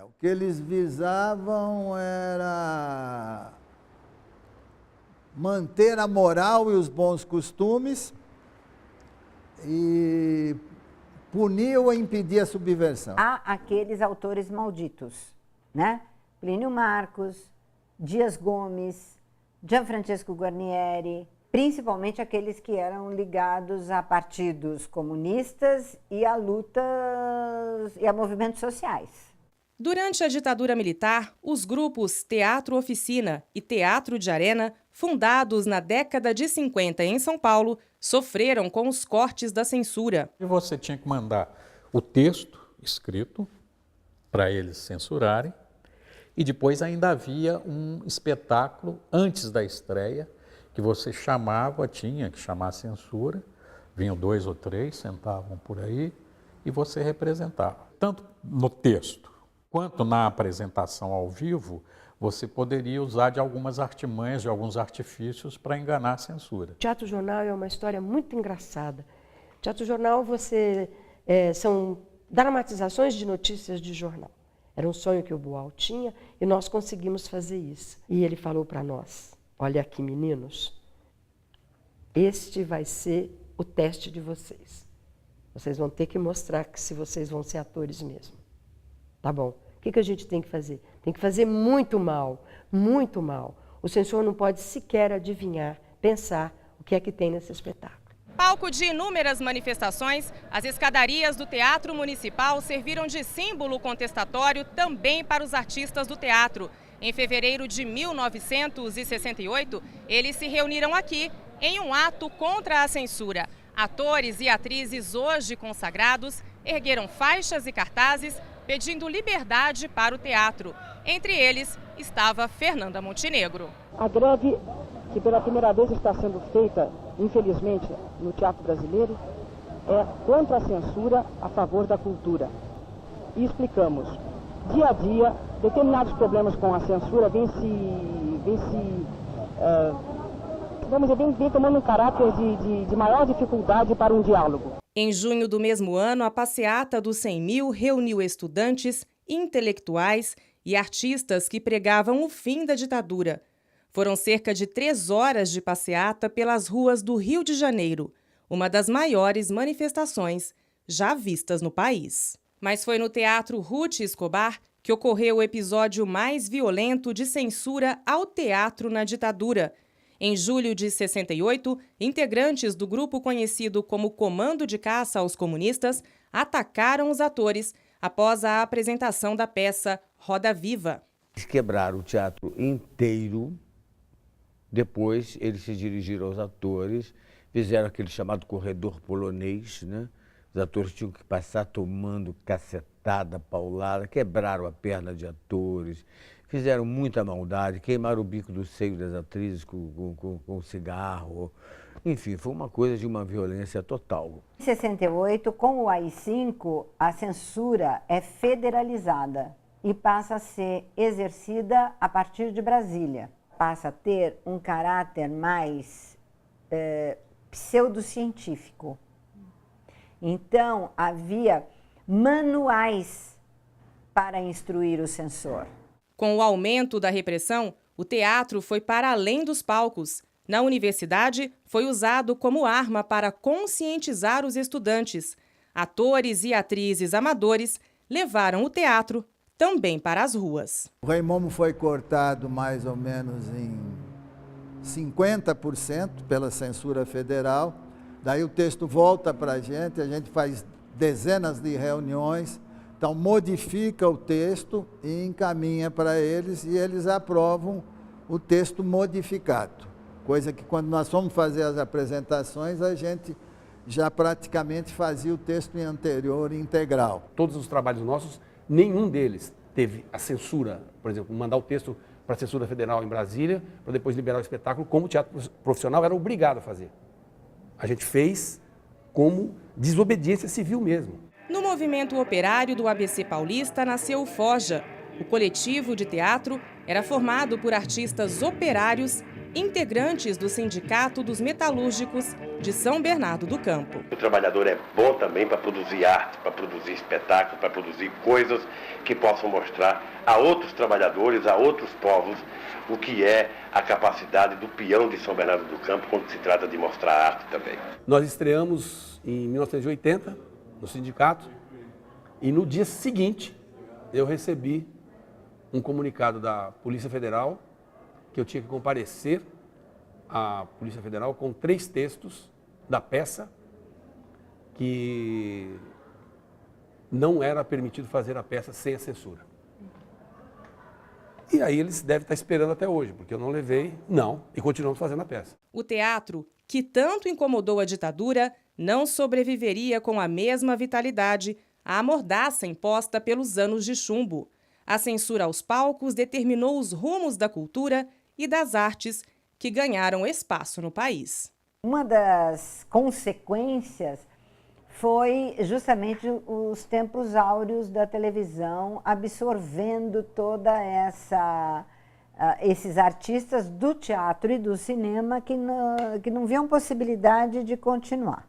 O que eles visavam era manter a moral e os bons costumes e punir ou impedir a subversão. Há aqueles autores malditos, né? Plínio Marcos, Dias Gomes, Gianfrancesco Guarnieri, principalmente aqueles que eram ligados a partidos comunistas e a lutas e a movimentos sociais. Durante a ditadura militar, os grupos Teatro Oficina e Teatro de Arena, fundados na década de 50 em São Paulo, sofreram com os cortes da censura. Você tinha que mandar o texto escrito para eles censurarem e depois ainda havia um espetáculo antes da estreia que você chamava, tinha que chamar a censura, vinham 2 ou 3, sentavam por aí e você representava. Tanto no texto quanto na apresentação ao vivo, você poderia usar de algumas artimanhas, de alguns artifícios para enganar a censura. Teatro Jornal é uma história muito engraçada. Teatro Jornal são dramatizações de notícias de jornal. Era um sonho que o Boal tinha e nós conseguimos fazer isso. E ele falou para nós, olha aqui meninos, este vai ser o teste de vocês. Vocês vão ter que mostrar que se vocês vão ser atores mesmo. Tá bom. O que a gente tem que fazer? Tem que fazer muito mal, muito mal. O censor não pode sequer adivinhar, pensar o que é que tem nesse espetáculo. Palco de inúmeras manifestações, as escadarias do Teatro Municipal serviram de símbolo contestatório também para os artistas do teatro. Em fevereiro de 1968, eles se reuniram aqui em um ato contra a censura. Atores e atrizes hoje consagrados ergueram faixas e cartazes pedindo liberdade para o teatro. Entre eles estava Fernanda Montenegro. A greve que pela primeira vez está sendo feita, infelizmente, no teatro brasileiro, é contra a censura, a favor da cultura. E explicamos, dia a dia, determinados problemas com a censura vem tomando um caráter de maior dificuldade para um diálogo. Em junho do mesmo ano, a passeata dos 100 mil reuniu estudantes, intelectuais e artistas que pregavam o fim da ditadura. Foram cerca de 3 horas de passeata pelas ruas do Rio de Janeiro, uma das maiores manifestações já vistas no país. Mas foi no Teatro Ruth Escobar que ocorreu o episódio mais violento de censura ao teatro na ditadura. Em julho de 68, integrantes do grupo conhecido como Comando de Caça aos Comunistas atacaram os atores após a apresentação da peça Roda Viva. Eles quebraram o teatro inteiro, depois eles se dirigiram aos atores, fizeram aquele chamado corredor polonês, né? Os atores tinham que passar tomando cacetada, paulada, quebraram a perna de atores, fizeram muita maldade, queimaram o bico do seio das atrizes com cigarro. Enfim, foi uma coisa de uma violência total. Em 68, com o AI-5, a censura é federalizada e passa a ser exercida a partir de Brasília. Passa a ter um caráter mais pseudocientífico. Então, havia manuais para instruir o censor. Com o aumento da repressão, o teatro foi para além dos palcos. Na universidade, foi usado como arma para conscientizar os estudantes. Atores e atrizes amadores levaram o teatro também para as ruas. O Rei Momo foi cortado mais ou menos em 50% pela censura federal. Daí o texto volta para a gente faz dezenas de reuniões, então modifica o texto e encaminha para eles e eles aprovam o texto modificado. Coisa que quando nós fomos fazer as apresentações, a gente já praticamente fazia o texto anterior integral. Todos os trabalhos nossos, nenhum deles teve a censura, por exemplo, mandar o texto para a censura federal em Brasília, para depois liberar o espetáculo, como o teatro profissional era obrigado a fazer. A gente fez como desobediência civil mesmo. No movimento operário do ABC Paulista nasceu o Forja. O coletivo de teatro era formado por artistas operários integrantes do Sindicato dos Metalúrgicos de São Bernardo do Campo. O trabalhador é bom também para produzir arte, para produzir espetáculo, para produzir coisas que possam mostrar a outros trabalhadores, a outros povos, o que é a capacidade do peão de São Bernardo do Campo quando se trata de mostrar arte também. Nós estreamos em 1980 no sindicato e no dia seguinte eu recebi um comunicado da Polícia Federal que eu tinha que comparecer à Polícia Federal com 3 textos da peça que não era permitido fazer a peça sem a censura. E aí eles devem estar esperando até hoje, porque eu não levei, e continuamos fazendo a peça. O teatro, que tanto incomodou a ditadura, não sobreviveria com a mesma vitalidade à mordaça imposta pelos anos de chumbo. A censura aos palcos determinou os rumos da cultura e das artes que ganharam espaço no país. Uma das consequências foi justamente os tempos áureos da televisão absorvendo toda esses artistas do teatro e do cinema que não viam possibilidade de continuar.